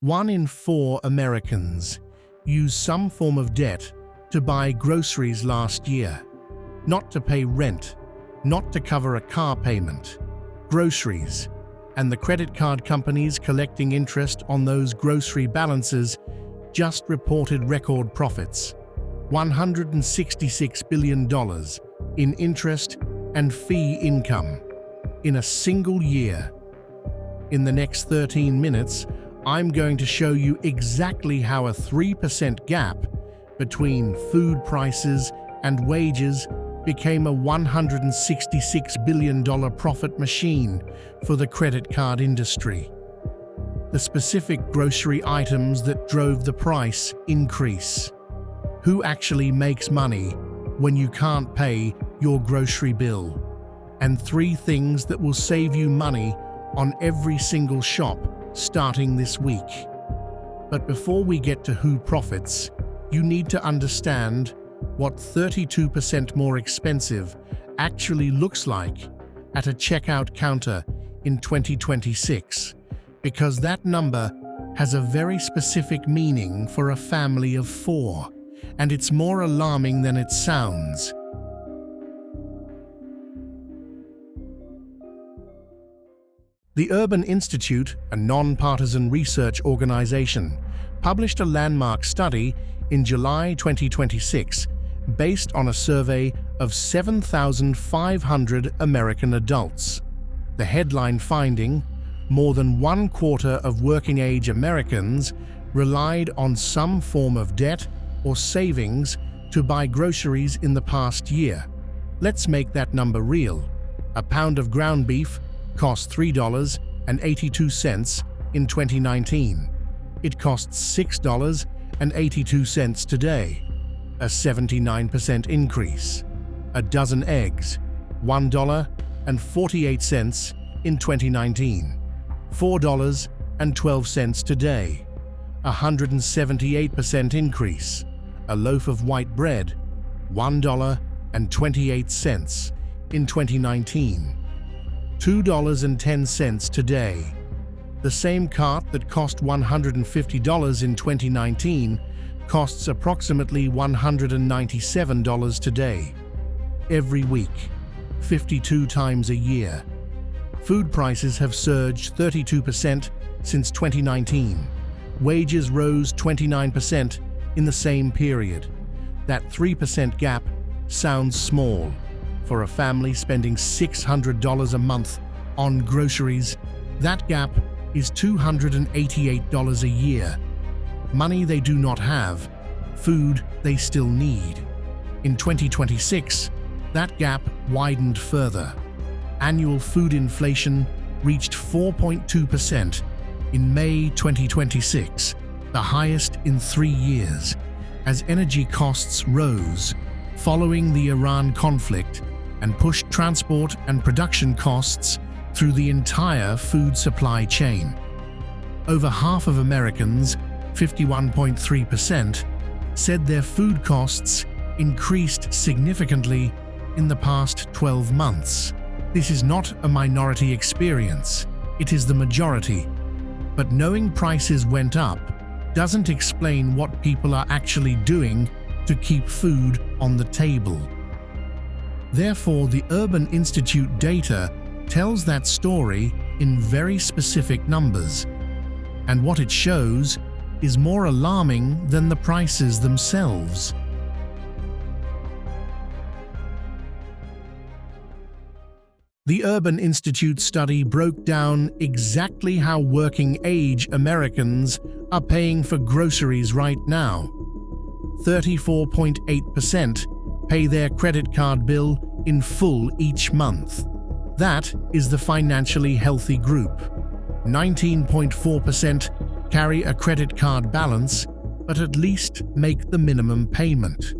1 in 4 Americans used some form of debt to buy groceries last year. Not to pay rent, not to cover a car payment. Groceries, and the credit card companies collecting interest on those grocery balances just reported record profits. $166 billion in interest and fee income in a single year. In the next 13 minutes, I'm going to show you exactly how a 3% gap between food prices and wages became a $166 billion profit machine for the credit card industry. The specific grocery items that drove the price increase. Who actually makes money when you can't pay your grocery bill? And 3 things that will save you money on every single shop starting this week. But before we get to who profits, you need to understand what 32% more expensive actually looks like at a checkout counter in 2026, because that number has a very specific meaning for a family of 4, and it's more alarming than it sounds. The Urban Institute, a non-partisan research organization, published a landmark study in July 2026 based on a survey of 7,500 American adults. The headline finding: more than 1/4 of working-age Americans relied on some form of debt or savings to buy groceries in the past year. Let's make that number real. A pound of ground beef cost $3.82 in 2019. It costs $6.82 today, a 79% increase. A dozen eggs, $1.48 in 2019, $4.12 today, a 178% increase. A loaf of white bread, $1.28 in 2019, $2.10 today. The same cart that cost $150 in 2019 costs approximately $197 today. Every week, 52 times a year. Food prices have surged 32% since 2019. Wages rose 29% in the same period. That 3% gap sounds small. For a family spending $600 a month on groceries, that gap is $288 a year. Money they do not have, food they still need. In 2026, that gap widened further. Annual food inflation reached 4.2% in May 2026, the highest in 3 years, as energy costs rose following the Iran conflict and pushed transport and production costs through the entire food supply chain. Over half of Americans, 51.3%, said their food costs increased significantly in the past 12 months. This is not a minority experience, it is the majority. But knowing prices went up doesn't explain what people are actually doing to keep food on the table. Therefore, the Urban Institute data tells that story in very specific numbers, and what it shows is more alarming than the prices themselves. The Urban Institute study broke down exactly how working-age Americans are paying for groceries right now. 34.8% pay their credit card bill in full each month. That is the financially healthy group. 19.4% carry a credit card balance, but at least make the minimum payment.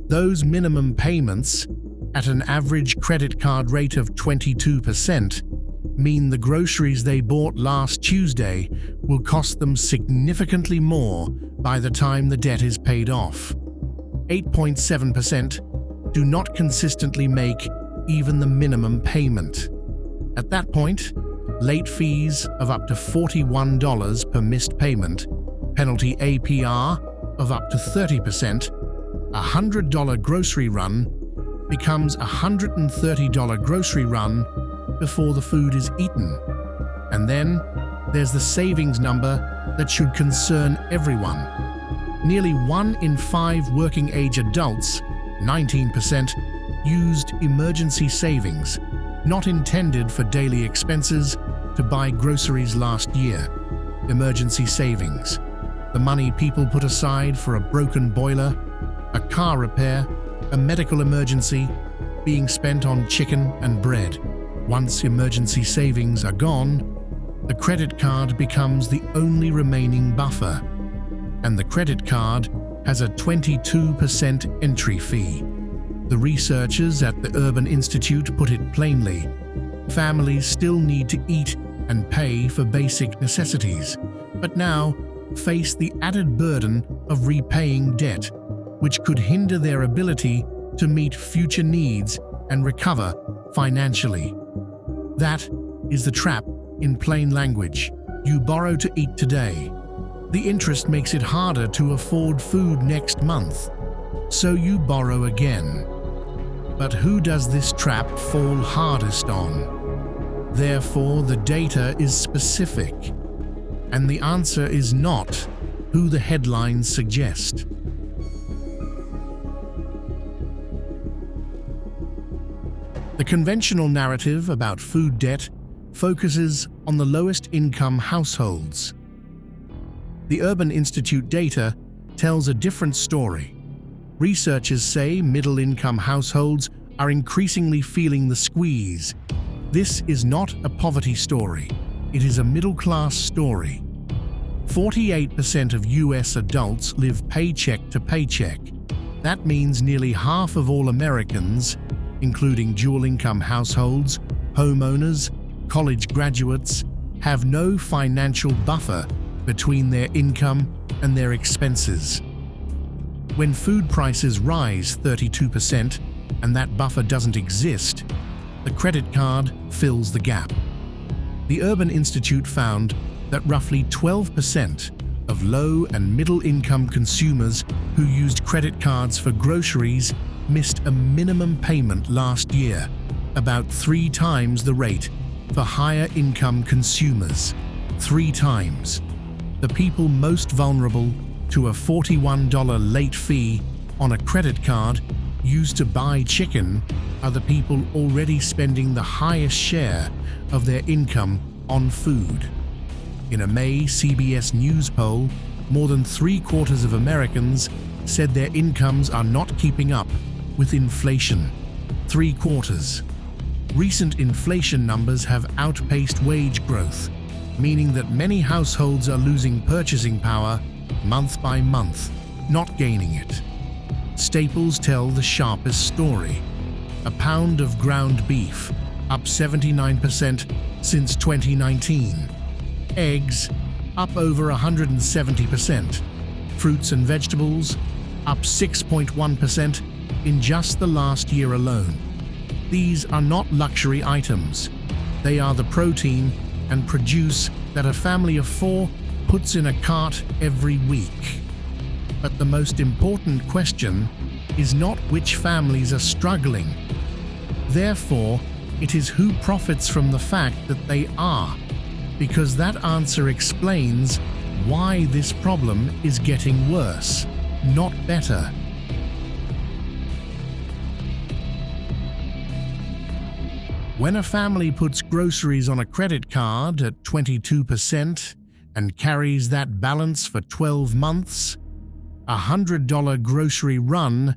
Those minimum payments, at an average credit card rate of 22%, mean the groceries they bought last Tuesday will cost them significantly more by the time the debt is paid off. 8.7% do not consistently make even the minimum payment. At that point, late fees of up to $41 per missed payment, penalty APR of up to 30%, a $100 grocery run becomes a $130 grocery run before the food is eaten. And then there's the savings number that should concern everyone. Nearly 1 in 5 working-age adults, 19%, used emergency savings, not intended for daily expenses, to buy groceries last year. Emergency savings, the money people put aside for a broken boiler, a car repair, a medical emergency, being spent on chicken and bread. Once emergency savings are gone, the credit card becomes the only remaining buffer, and the credit card has a 22% entry fee. The researchers at the Urban Institute put it plainly: families still need to eat and pay for basic necessities, but now face the added burden of repaying debt, which could hinder their ability to meet future needs and recover financially. That is the trap in plain language. You borrow to eat today. The interest makes it harder to afford food next month, so you borrow again. But who does this trap fall hardest on? Therefore, the data is specific, and the answer is not who the headlines suggest. The conventional narrative about food debt focuses on the lowest income households. The Urban Institute data tells a different story. Researchers say middle-income households are increasingly feeling the squeeze. This is not a poverty story. It is a middle-class story. 48% of US adults live paycheck to paycheck. That means nearly half of all Americans, including dual-income households, homeowners, college graduates, have no financial buffer between their income and their expenses. When food prices rise 32% and that buffer doesn't exist, the credit card fills the gap. The Urban Institute found that roughly 12% of low and middle-income consumers who used credit cards for groceries missed a minimum payment last year, about 3 times the rate for higher-income consumers. 3 times. The people most vulnerable to a $41 late fee on a credit card used to buy chicken are the people already spending the highest share of their income on food. In a May CBS News poll, more than 3/4 of Americans said their incomes are not keeping up with inflation. 3/4. Recent inflation numbers have outpaced wage growth, meaning that many households are losing purchasing power month by month, not gaining it. Staples tell the sharpest story. A pound of ground beef, up 79% since 2019. Eggs, up over 170%. Fruits and vegetables, up 6.1% in just the last year alone. These are not luxury items. They are the protein and produce that a family of 4 puts in a cart every week. But the most important question is not which families are struggling. Therefore, it is who profits from the fact that they are, because that answer explains why this problem is getting worse, not better. When a family puts groceries on a credit card at 22% and carries that balance for 12 months, a $100 grocery run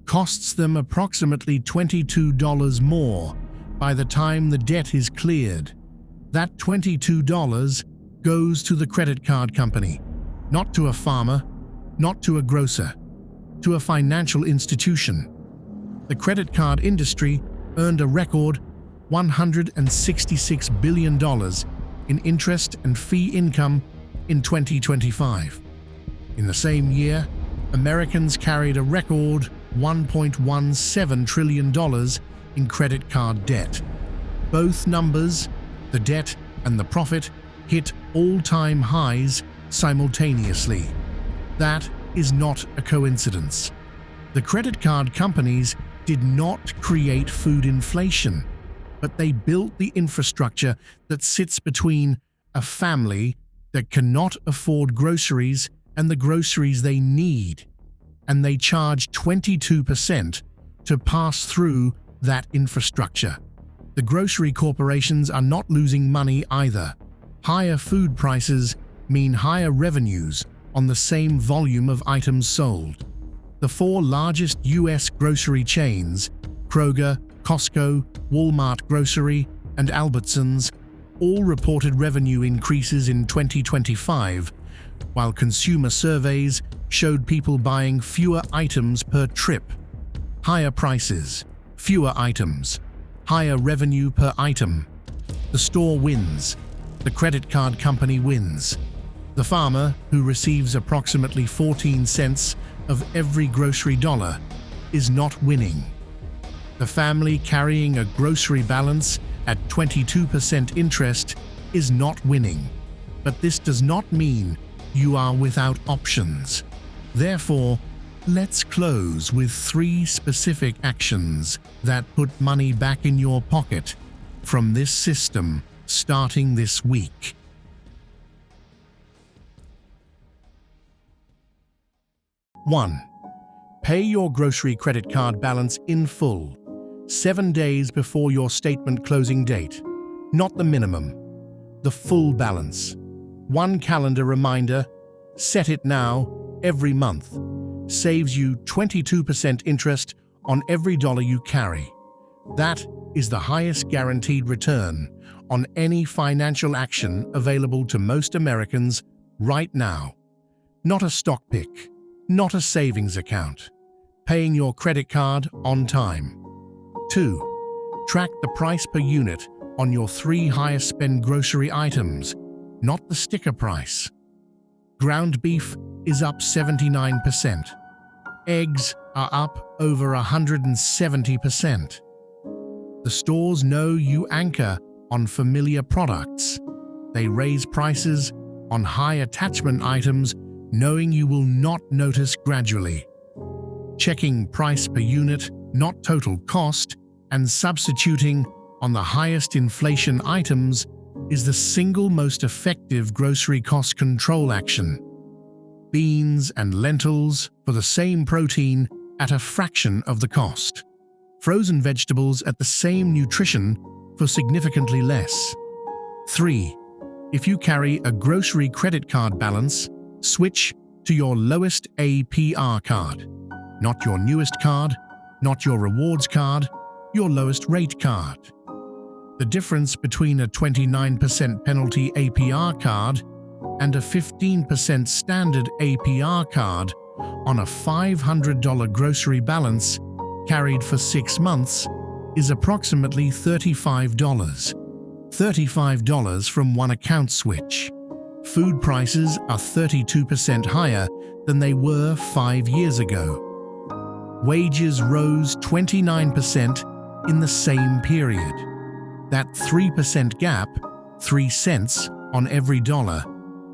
costs them approximately $22 more by the time the debt is cleared. That $22 goes to the credit card company, not to a farmer, not to a grocer, to a financial institution. The credit card industry earned a record $166 billion in interest and fee income in 2025. In the same year, Americans carried a record $1.17 trillion in credit card debt. Both numbers, the debt and the profit hit all-time highs simultaneously. That is not a coincidence. The credit card companies did not create food inflation, but they built the infrastructure that sits between a family that cannot afford groceries and the groceries they need, and they charge 22% to pass through that infrastructure. The grocery corporations are not losing money either. Higher food prices mean higher revenues on the same volume of items sold. The four largest U.S. grocery chains, Kroger, Costco, Walmart Grocery, and Albertsons, all reported revenue increases in 2025, while consumer surveys showed people buying fewer items per trip. Higher prices, fewer items, higher revenue per item. The store wins. The credit card company wins. The farmer, who receives approximately 14 cents of every grocery dollar, is not winning. The family carrying a grocery balance at 22% interest is not winning. But this does not mean you are without options. Therefore, let's close with 3 specific actions that put money back in your pocket from this system starting this week. 1. Pay your grocery credit card balance in full, 7 days before your statement closing date. Not the minimum, the full balance. 1 calendar reminder, set it now, every month. Saves you 22% interest on every dollar you carry. That is the highest guaranteed return on any financial action available to most Americans right now. Not a stock pick, not a savings account. Paying your credit card on time. 2. Track the price per unit on your 3 highest spend grocery items, not the sticker price. Ground beef is up 79%. Eggs are up over 170%. The stores know you anchor on familiar products. They raise prices on high attachment items, knowing you will not notice gradually. Checking price per unit, not total cost, and substituting on the highest inflation items is the single most effective grocery cost control action. Beans and lentils for the same protein at a fraction of the cost. Frozen vegetables at the same nutrition for significantly less. 3. If you carry a grocery credit card balance, switch to your lowest APR card. Not your newest card, not your rewards card, your lowest rate card. The difference between a 29% penalty APR card and a 15% standard APR card on a $500 grocery balance carried for 6 months is approximately $35. $35 from one account switch. Food prices are 32% higher than they were 5 years ago. Wages rose 29% in the same period. That 3% gap, 3 cents on every dollar,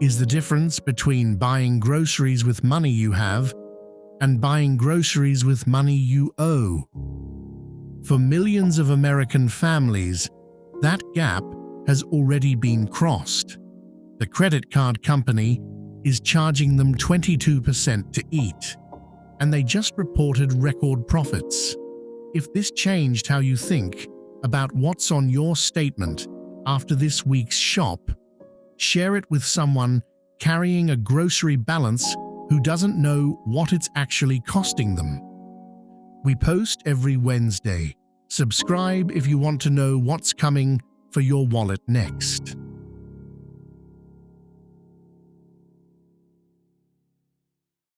is the difference between buying groceries with money you have and buying groceries with money you owe. For millions of American families, that gap has already been crossed. The credit card company is charging them 22% to eat, and they just reported record profits. If this changed how you think about what's on your statement after this week's shop, share it with someone carrying a grocery balance who doesn't know what it's actually costing them. We post every Wednesday. Subscribe if you want to know what's coming for your wallet next.